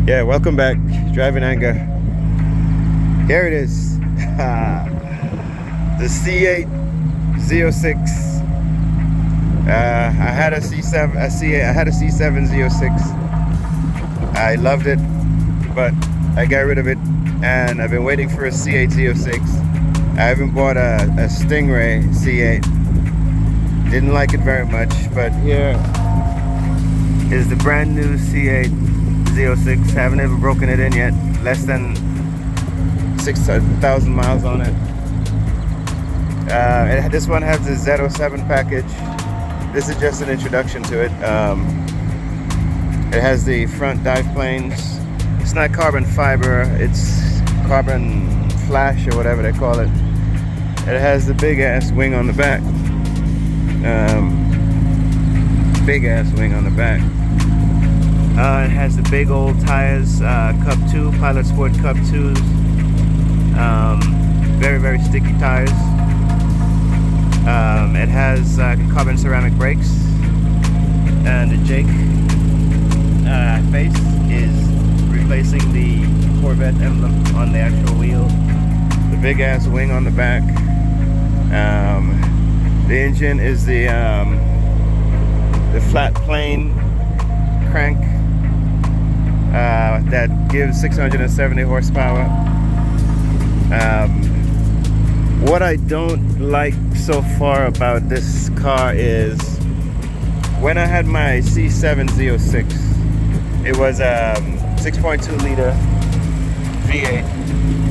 Yeah, welcome back. Driving Anger. Here it is. The C8 Z06. I had a C7, a C8. I had a C7 Z06. I loved it, but I got rid of it, and I've been waiting for a C8 Z06. I haven't bought a Stingray C8. Didn't like it very much, but here is the brand new C8 Z06. Haven't ever broken it in yet. Less than 6,000 miles on it. This one has the Z07 package. This is just an introduction to it. It has the front dive planes. It's not carbon fiber, it's carbon flash or whatever they call it. It has the big ass wing on the back. Big ass wing on the back. It has the big old tires, Cup 2, Pilot Sport Cup 2s. Very, very sticky tires. It has carbon ceramic brakes. And the Jake face is replacing the Corvette emblem on the actual wheel. The big ass wing on the back. The engine is the flat plane crank that gives 670 horsepower. What I don't like so far about this car is when I had my C7 Z06, it was a 6.2 liter V8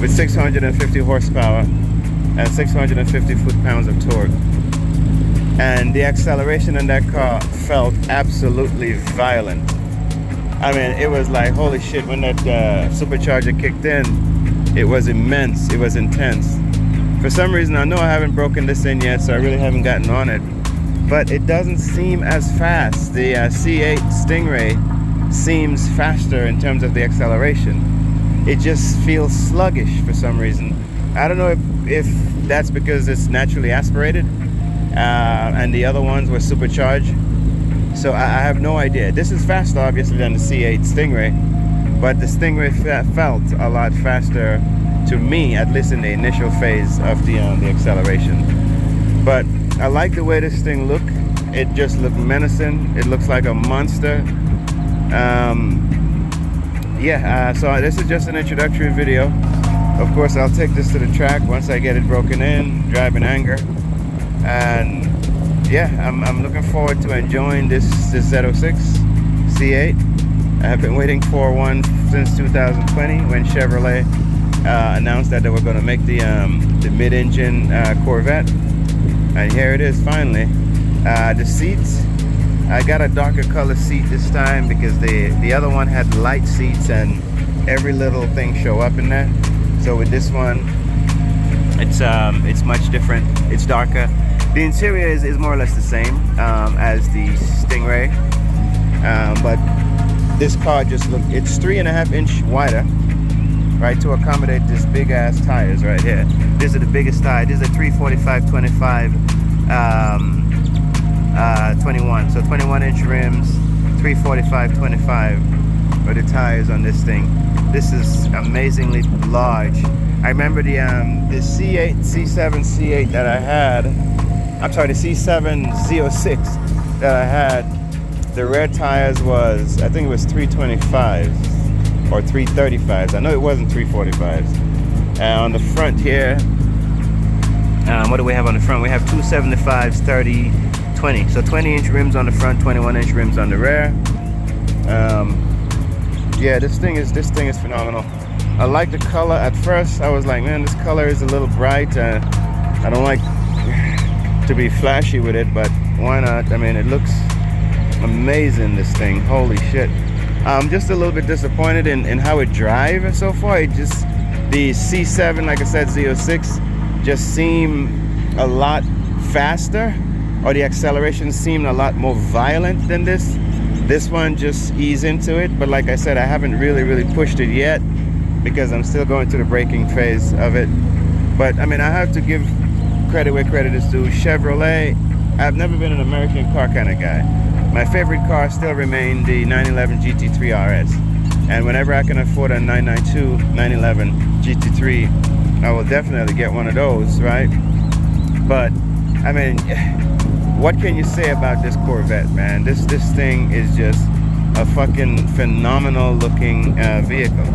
with 650 horsepower and 650 foot-pounds of torque. And the acceleration in that car felt absolutely violent. I mean, it was like, holy shit, when that supercharger kicked in, it was immense, it was intense. For some reason, I know I haven't broken this in yet, so I really haven't gotten on it, but it doesn't seem as fast. The C8 Stingray seems faster in terms of the acceleration. It just feels sluggish for some reason. I don't know if that's because it's naturally aspirated, and the other ones were supercharged. So I have no idea. This is faster, obviously, than the C8 Stingray, but the Stingray felt a lot faster to me, at least in the initial phase of the acceleration. But I like the way this thing looked. It just looked menacing. It looks like a monster. So this is just an introductory video. Of course, I'll take this to the track once I get it broken in, Driving Anger. And yeah, I'm looking forward to enjoying this Z06 C8. I have been waiting for one since 2020 when Chevrolet announced that they were going to make the mid-engine Corvette. And here it is finally. The seats, I got a darker color seat this time because the other one had light seats and every little thing show up in there. So with this one, it's much different. It's darker. The interior is more or less the same as the Stingray, but this car just look, it's 3.5 inch wider, right, to accommodate this big ass tires right here. These are the biggest tires. These are 345/25 21, so 21 inch rims, 345/25 are the tires on this thing. This is amazingly large. I remember the C7 C8 that I had. I'm sorry, the C7 Z06 that I had. The rear tires was, I think it was 325s or 335s. I know it wasn't 345s. And on the front here, what do we have on the front? We have 275s, 30, 20. So 20 inch rims on the front, 21 inch rims on the rear. Yeah, this thing is phenomenal. I like the color. At first, I was like, man, this color is a little bright. I don't like to be flashy with it, but why not? I mean, it looks amazing, this thing. Holy shit. I'm just a little bit disappointed in how it drives so far. It just, the C7, like I said, Z06, just seemed a lot faster, or the acceleration seemed a lot more violent than this. This one just eased into it, but like I said, I haven't really pushed it yet because I'm still going through the braking phase of it. But I mean, I have to give credit where credit is due. Chevrolet, I've never been an American car kind of guy. My favorite car still remained the 911 GT3 RS. And whenever I can afford a 992, 911 GT3, I will definitely get one of those, right? But I mean, what can you say about this Corvette, man? This thing is just a fucking phenomenal looking vehicle.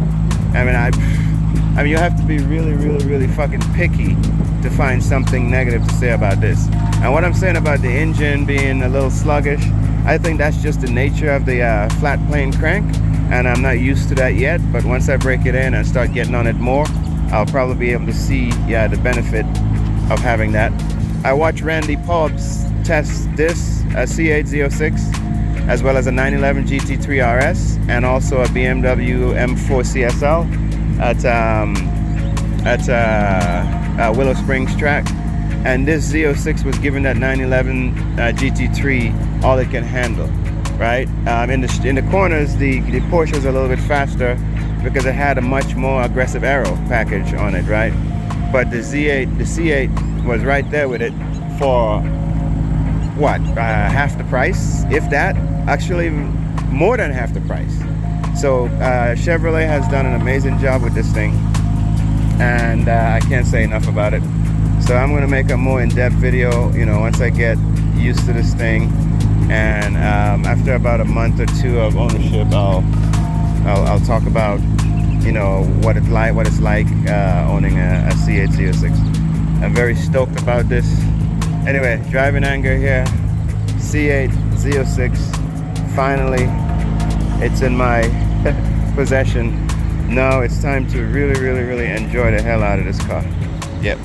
I mean, you have to be really, really, really fucking picky to find something negative to say about this. And what I'm saying about the engine being a little sluggish, I think that's just the nature of the flat plane crank, and I'm not used to that yet. But once I break it in and start getting on it more, I'll probably be able to see, the benefit of having that. I watched Randy Pobbs test this, a C8 Z06, as well as a 911 GT3 RS, and also a BMW M4 CSL at Willow Springs track. And this Z06 was given that 911 GT3 all it can handle, right? In the corners, the Porsche was a little bit faster because it had a much more aggressive aero package on it, right? But the C8 was right there with it for what, half the price, if that. Actually more than half the price. So Chevrolet has done an amazing job with this thing, and I can't say enough about it. So I'm going to make a more in-depth video, once I get used to this thing, and after about a month or two of ownership, I'll talk about what it's like owning a C8 Z06. I'm very stoked about this. Anyway, driving anger here, C8 Z06. Finally, it's in my possession. Now it's time to really, really, really enjoy the hell out of this car. Yep.